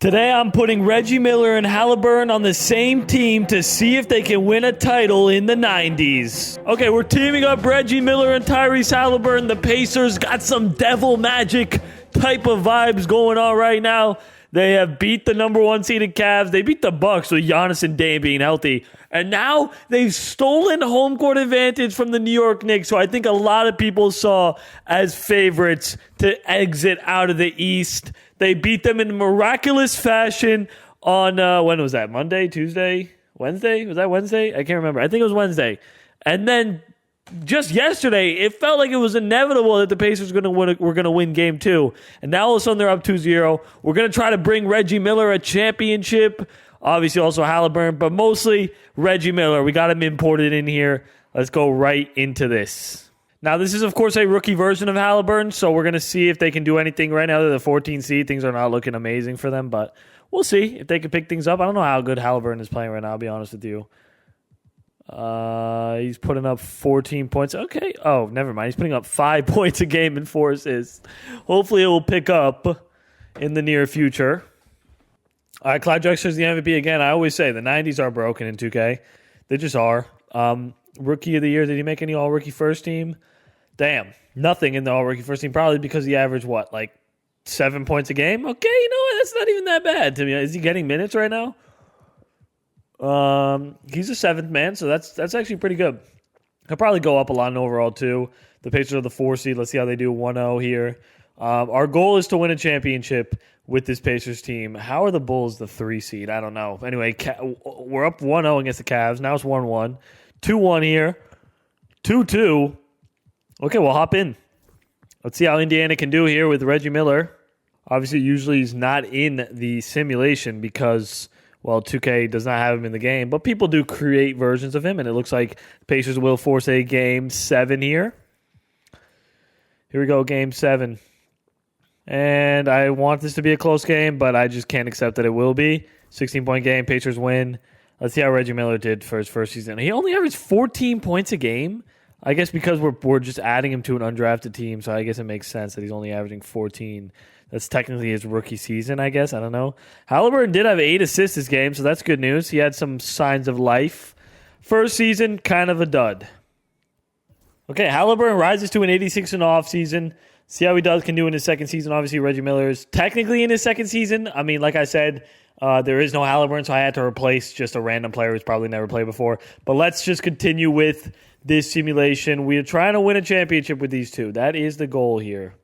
Today I'm putting Reggie Miller and Haliburton on the same team to see if they can win a title in the 90s. Okay, we're teaming up Reggie Miller and Tyrese Haliburton. The Pacers got some devil magic type of vibes going on right now. They have beat the number one seeded Cavs. They beat the Bucks with Giannis and Dame being healthy. And now they've stolen home court advantage from the New York Knicks, who I think a lot of people saw as favorites to exit out of the East. They beat them in miraculous fashion on, when was that? Monday, Tuesday, Wednesday? Was that Wednesday? I can't remember. I think it was Wednesday. And then just yesterday, it felt like it was inevitable that the Pacers were going to win game two. And now all of a sudden they're up 2-0. We're going to try to bring Reggie Miller a championship. Obviously also Haliburton, but mostly Reggie Miller. We got him imported in here. Let's go right into this. Now, this is, of course, a rookie version of Haliburton, so we're going to see if they can do anything. Right now, they're the 14 seed. Things are not looking amazing for them, but we'll see if they can pick things up. I don't know how good Haliburton is playing right now, I'll be honest with you. He's putting up 14 points. Okay. Oh, never mind. He's putting up 5 points a game and 4 assists. Hopefully, it will pick up in the near future. All right, Clyde Drexler's the MVP again. I always say the 90s are broken in 2K. They just are. Rookie of the year. Did he make any all-rookie first team? Damn. Nothing in the all-rookie first team. Probably because he averaged, what, like 7 points a game? Okay, you know what? That's not even that bad to me. Is he getting minutes right now? He's a seventh man, so that's actually pretty good. He'll probably go up a lot in overall, too. The Pacers are the 4 seed. Let's see how they do 1-0 here. Our goal is to win a championship with this Pacers team. How are the Bulls the 3 seed? I don't know. Anyway, we're up 1-0 against the Cavs. Now it's 1-1. 2-1 here. 2-2. Okay, we'll hop in. Let's see how Indiana can do here with Reggie Miller. Obviously, usually he's not in the simulation because, well, 2K does not have him in the game. But people do create versions of him, and it looks like the Pacers will force a Game 7 here. Here we go, Game 7. And I want this to be a close game, but I just can't accept that it will be. 16-point game, Pacers win. Let's see how Reggie Miller did for his first season. He only averaged 14 points a game. I guess because we're just adding him to an undrafted team, so I guess it makes sense that he's only averaging 14. That's technically his rookie season, I guess. I don't know. Haliburton did have 8 assists this game, so that's good news. He had some signs of life. First season, kind of a dud. Okay, Haliburton rises to an 86 in the offseason. See how he can do in his second season. Obviously, Reggie Miller is technically in his second season. I mean, like I said, there is no Haliburton, so I had to replace just a random player who's probably never played before. But let's just continue with this simulation. We are trying to win a championship with these two. That is the goal here.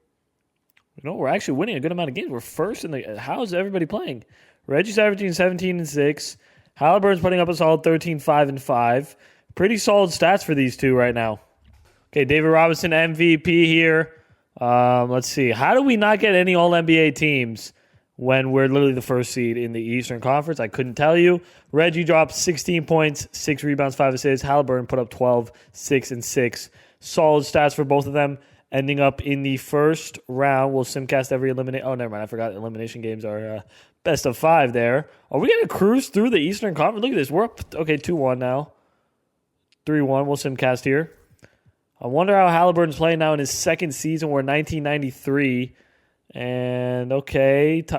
You know, we're actually winning a good amount of games. We're first in the... How is everybody playing? Reggie's averaging 17-6. Haliburton's putting up a solid 13-5-5. Pretty solid stats for these two right now. Okay, David Robinson MVP here. Let's see. How do we not get any All-NBA teams when we're literally the first seed in the Eastern Conference? I couldn't tell you. Reggie dropped 16 points, 6 rebounds, 5 assists. Haliburton put up 12, 6, and 6. Solid stats for both of them. Ending up in the first round. We'll simcast every elimination. Oh, never mind. I forgot elimination games are best of 5 there. Are we going to cruise through the Eastern Conference? Look at this. We're up, 2-1 now. 3-1. We'll simcast here. I wonder how Haliburton's playing now in his second season. We're in 1993. And,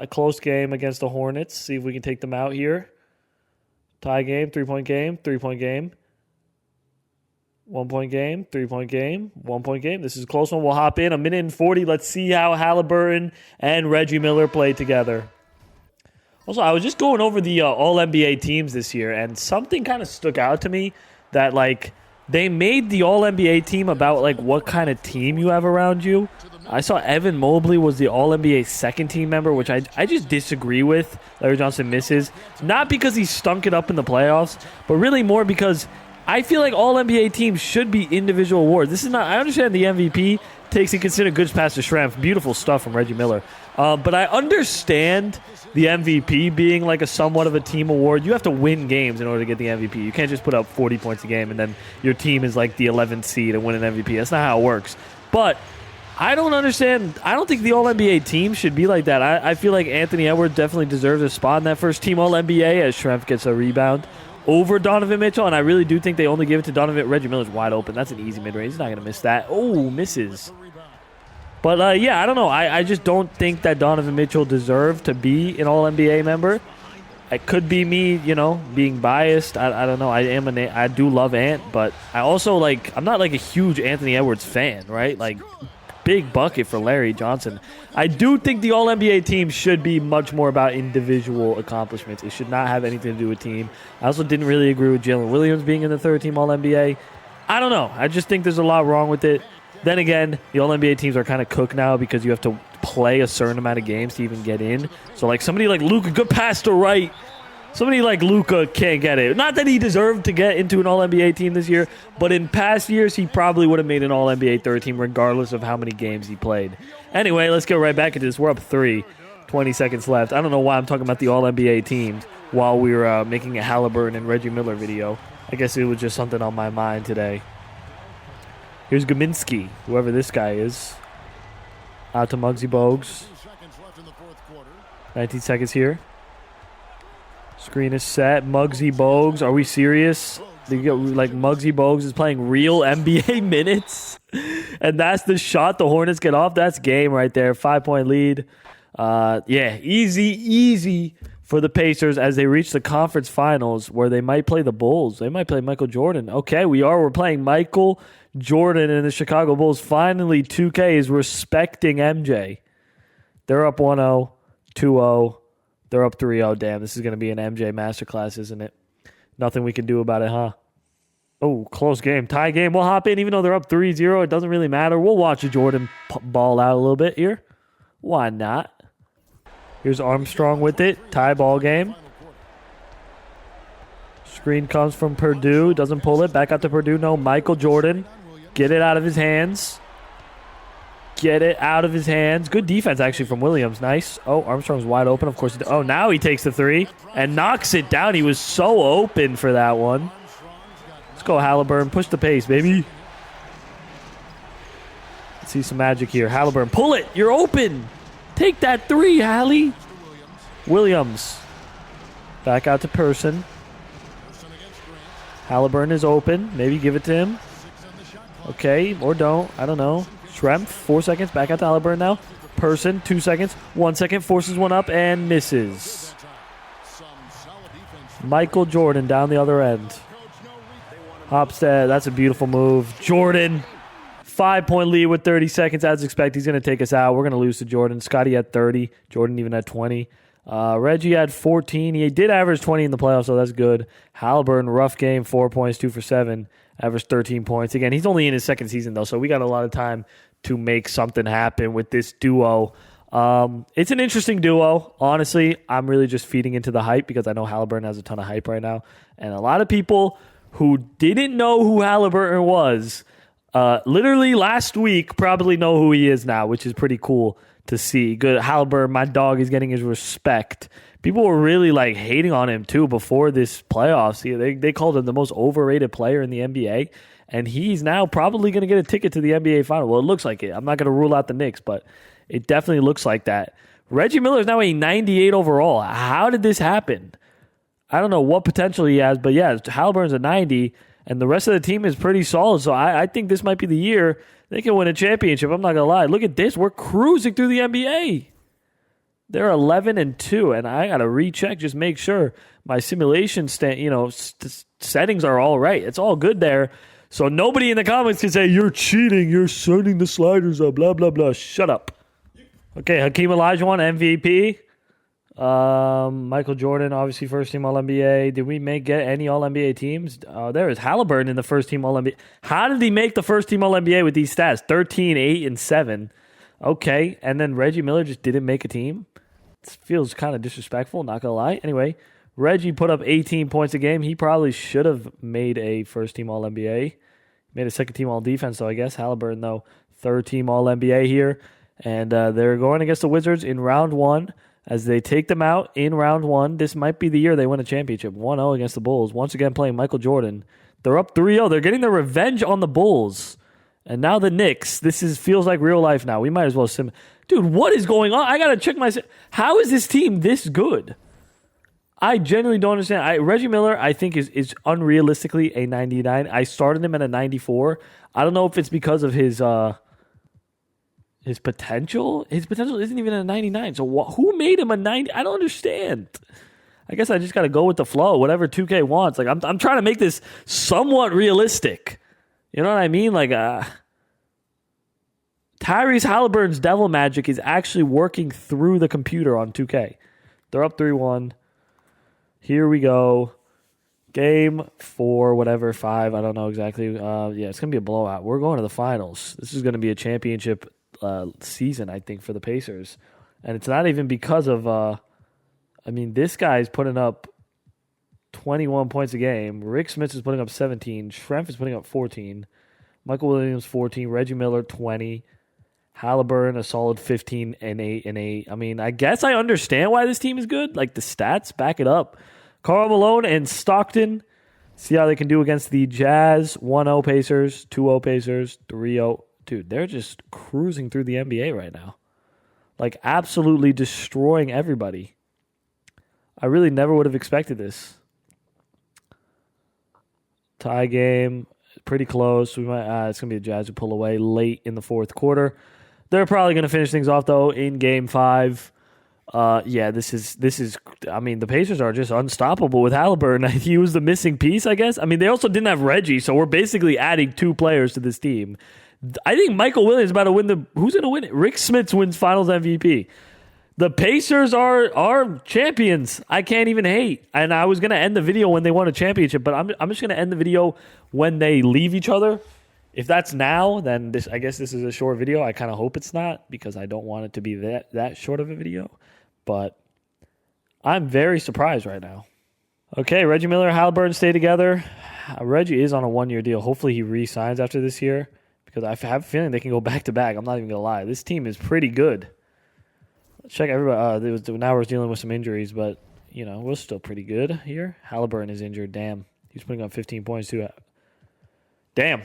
close game against the Hornets. See if we can take them out here. Tie game, 3-point game, 3-point game. 1-point game, 3-point game, 1-point game. This is a close one. We'll hop in. 1:40. Let's see how Haliburton and Reggie Miller play together. Also, I was just going over the All-NBA teams this year, and something kind of stuck out to me that, they made the All-NBA team about, what kind of team you have around you. I saw Evan Mobley was the All-NBA second team member, which I just disagree with. Larry Johnson misses. Not because he stunk it up in the playoffs, but really more because I feel like All-NBA teams should be individual awards. This is not. I understand the MVP takes into consideration goods past the strength. Beautiful stuff from Reggie Miller. But I understand the MVP being a somewhat of a team award. You have to win games in order to get the MVP. You can't just put up 40 points a game and then your team is the 11th seed and win an MVP. That's not how it works. But I don't understand. I don't think the All-NBA team should be like that. I feel like Anthony Edwards definitely deserves a spot in that first team All-NBA as Schrempf gets a rebound over Donovan Mitchell, and I really do think they only give it to Donovan. Reggie Miller's wide open. That's an easy mid-range. He's not going to miss that. Oh, misses. But yeah, I don't know. I just don't think that Donovan Mitchell deserved to be an All-NBA member. It could be me, being biased. I don't know. I do love Ant, but I also I'm not like a huge Anthony Edwards fan, right? Like big bucket for Larry Johnson. I do think the All-NBA team should be much more about individual accomplishments. It should not have anything to do with team. I also didn't really agree with Jalen Williams being in the third-team All-NBA. I don't know. I just think there's a lot wrong with it. Then again, the All-NBA teams are kind of cooked now because you have to play a certain amount of games to even get in. So, somebody like Luka, good pass to right. Somebody like Luka can't get it. Not that he deserved to get into an All-NBA team this year, but in past years, he probably would have made an All-NBA third team regardless of how many games he played. Anyway, let's get right back into this. We're up 3, 20 seconds left. I don't know why I'm talking about the All-NBA teams while we were making a Haliburton and Reggie Miller video. I guess it was just something on my mind today. Here's Gaminsky, whoever this guy is. Out to Muggsy Bogues. 19 seconds here. Screen is set. Muggsy Bogues. Are we serious? Muggsy Bogues is playing real NBA minutes? And that's the shot the Hornets get off? That's game right there. 5-point lead. Yeah, easy for the Pacers as they reach the conference finals where they might play the Bulls. They might play Michael Jordan. Okay, we're playing Michael Jordan and the Chicago Bulls. Finally, 2K is respecting MJ. They're up 1-0, 2-0. They're up 3-0. Damn, this is going to be an MJ masterclass, isn't it? Nothing we can do about it, huh? Oh, close game. Tie game. We'll hop in even though they're up 3-0. It doesn't really matter. We'll watch a Jordan ball out a little bit here. Why not? Here's Armstrong with it. Tie ball game. Screen comes from Purdue. Doesn't pull it. Back out to Purdue. No, Michael Jordan. Get it out of his hands. Get it out of his hands. Good defense, actually, from Williams. Nice. Oh, Armstrong's wide open. Of course. Now he takes the three and knocks it down. He was so open for that one. Let's go, Haliburton. Push the pace, baby. Let's see some magic here. Haliburton, pull it. You're open. Take that three, Hallie. Williams. Back out to Person. Haliburton is open. Maybe give it to him. Okay, or don't. I don't know. Schrempf, 4 seconds. Back out to Haliburton now. Person, 2 seconds. 1 second. Forces one up and misses. Michael Jordan down the other end. Hopstead, that's a beautiful move. Jordan, 5-point lead with 30 seconds. As expected, he's going to take us out. We're going to lose to Jordan. Scotty had 30. Jordan even had 20. Reggie had 14. He did average 20 in the playoffs, so that's good. Haliburton, rough game, 4 points, 2 for 7. Averaged 13 points. Again, he's only in his second season, though, so we got a lot of time to make something happen with this duo. It's an interesting duo. Honestly, I'm really just feeding into the hype because I know Haliburton has a ton of hype right now. And a lot of people who didn't know who Haliburton was literally last week probably know who he is now, which is pretty cool to see. Good. Haliburton, my dog, is getting his respect. People were really hating on him too before this playoffs. They called him the most overrated player in the NBA, and he's now probably going to get a ticket to the NBA final. Well, it looks like it. I'm not going to rule out the Knicks, but it definitely looks like that. Reggie Miller is now a 98 overall. How did this happen? I don't know what potential he has, but yeah, Haliburton's a 90, and the rest of the team is pretty solid. So I think this might be the year they can win a championship. I'm not going to lie. Look at this. We're cruising through the NBA. They're 11-2, and I got to recheck, just make sure my simulation settings are all right. It's all good there. So nobody in the comments can say, you're cheating, you're setting the sliders up, blah, blah, blah. Shut up. Okay, Hakeem Olajuwon, MVP. Michael Jordan, obviously first-team All-NBA. Did we get any All-NBA teams? There is Haliburton in the first-team All-NBA. How did he make the first-team All-NBA with these stats? 13, 8, and 7. Okay, and then Reggie Miller just didn't make a team? It feels kind of disrespectful, not going to lie. Anyway, Reggie put up 18 points a game. He probably should have made a first-team All-NBA. Made a second-team All-Defense, though, I guess. Haliburton, though, third-team All-NBA here. And they're going against the Wizards in round one. As they take them out in round one, this might be the year they win a championship. 1-0 against the Bulls. Once again playing Michael Jordan. They're up 3-0. They're getting their revenge on the Bulls. And now the Knicks. Feels like real life now. We might as well Dude, what is going on? I got to check how is this team this good? I genuinely don't understand. Reggie Miller, I think, is unrealistically a 99. I started him at a 94. I don't know if it's because of his His potential isn't even a 99. So who made him a 90? I don't understand. I guess I just got to go with the flow, whatever 2K wants. Like I'm trying to make this somewhat realistic. You know what I mean? Like Tyrese Haliburton's devil magic is actually working through the computer on 2K. They're up 3-1. Here we go. Game 4, whatever, 5. I don't know exactly. Yeah, it's going to be a blowout. We're going to the finals. This is going to be a championship season, I think, for the Pacers. And it's not even because of, this guy's putting up 21 points a game. Rick Smith is putting up 17. Schrempf is putting up 14. Michael Williams, 14. Reggie Miller, 20. Haliburton, a solid 15 and 8 and 8. I mean, I guess I understand why this team is good. Like, the stats back it up. Karl Malone and Stockton. See how they can do against the Jazz. 1-0 Pacers, 2-0 Pacers, 3-0. Dude, they're just cruising through the NBA right now. Like, absolutely destroying everybody. I really never would have expected this. Tie game, pretty close. We might. It's going to be the Jazz who pull away late in the fourth quarter. They're probably going to finish things off, though, in Game 5. This is. I mean, the Pacers are just unstoppable with Haliburton. He was the missing piece, I guess. I mean, they also didn't have Reggie, so we're basically adding 2 players to this team. I think Michael Williams is about to win who's going to win it? Rick Smith wins Finals MVP. The Pacers are champions. I can't even hate. And I was going to end the video when they won a championship, but I'm just going to end the video when they leave each other. If that's now, then I guess this is a short video. I kind of hope it's not because I don't want it to be that short of a video. But I'm very surprised right now. Okay, Reggie Miller, Haliburton stay together. Reggie is on a 1-year deal. Hopefully he re-signs after this year because I have a feeling they can go back-to-back. I'm not even going to lie. This team is pretty good. Let's check everybody. Now we're dealing with some injuries, but, we're still pretty good here. Haliburton is injured. Damn. He's putting up 15 points, too. Damn.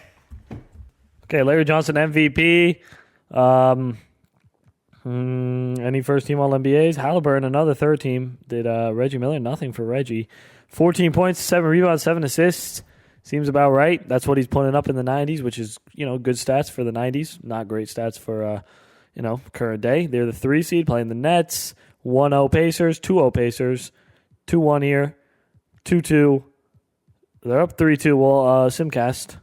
Okay, Larry Johnson, MVP. Any first-team All-NBAs? Haliburton, another third team. Did Reggie Miller? Nothing for Reggie. 14 points, 7 rebounds, 7 assists. Seems about right. That's what he's putting up in the 90s, which is, good stats for the 90s. Not great stats for, current day. They're the 3 seed playing the Nets. 1-0 Pacers, 2-0 Pacers. 2-1 here. 2-2. They're up 3-2. Well, Simcast.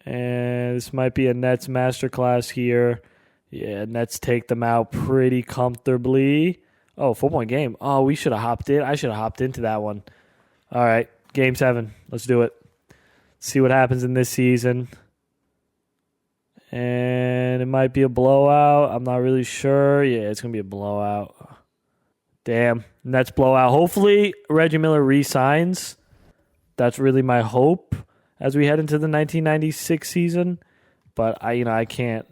And this might be a Nets masterclass here. Yeah, Nets take them out pretty comfortably. Oh, 4-point game. Oh, we should have hopped in. I should have hopped into that one. All right, Game 7. Let's do it. See what happens in this season. And it might be a blowout. I'm not really sure. Yeah, it's going to be a blowout. Damn, Nets blowout. Hopefully, Reggie Miller re-signs. That's really my hope as we head into the 1996 season. But I can't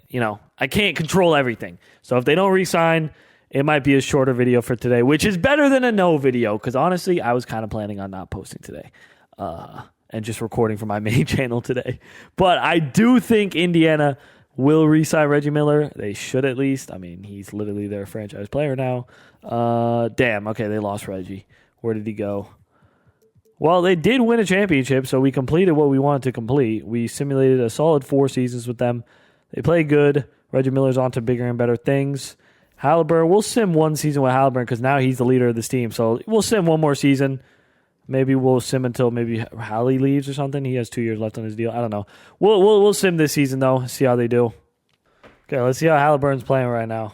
control everything. So if they don't re-sign, it might be a shorter video for today, which is better than a no video. Because honestly, I was kind of planning on not posting today, and just recording for my main channel today. But I do think Indiana will re-sign Reggie Miller. They should at least. I mean, he's literally their franchise player now. Damn. Okay, they lost Reggie. Where did he go? Well, they did win a championship, so we completed what we wanted to complete. We simulated a solid 4 seasons with them. They play good. Reggie Miller's on to bigger and better things. Haliburton, we'll sim 1 season with Haliburton because now he's the leader of this team. So we'll sim 1 more season. Maybe we'll sim until maybe Hallie leaves or something. He has 2 years left on his deal. I don't know. We'll sim this season, though. See how they do. Okay, let's see how Haliburton's playing right now.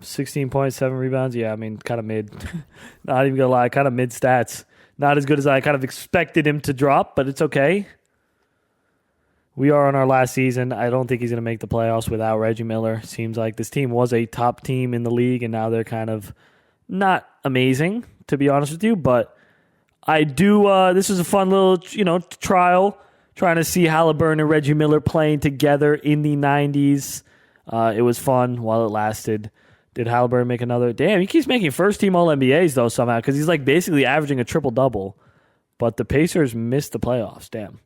16 points, 7 rebounds. Yeah, I mean, kind of mid. Not even going to lie, kind of mid stats. Not as good as I kind of expected him to drop, but it's okay. We are on our last season. I don't think he's going to make the playoffs without Reggie Miller. Seems like this team was a top team in the league, and now they're kind of not amazing, to be honest with you. But I do. This is a fun little, trial, trying to see Haliburton and Reggie Miller playing together in the 90s. It was fun while it lasted. Did Haliburton make another? Damn, he keeps making first-team All-NBAs, though, somehow, because he's like basically averaging a triple-double. But the Pacers missed the playoffs. Damn.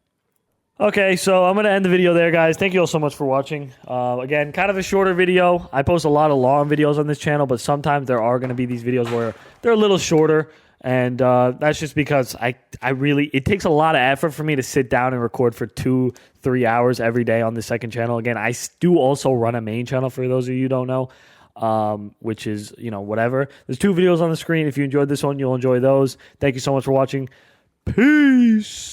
Okay, so I'm going to end the video there, guys. Thank you all so much for watching. Again, kind of a shorter video. I post a lot of long videos on this channel, but sometimes there are going to be these videos where they're a little shorter. And that's just because it takes a lot of effort for me to sit down and record for 2-3 hours every day on the second channel. Again, I do also run a main channel for those of you who don't know, which is, whatever. There's 2 videos on the screen. If you enjoyed this one, you'll enjoy those. Thank you so much for watching. Peace.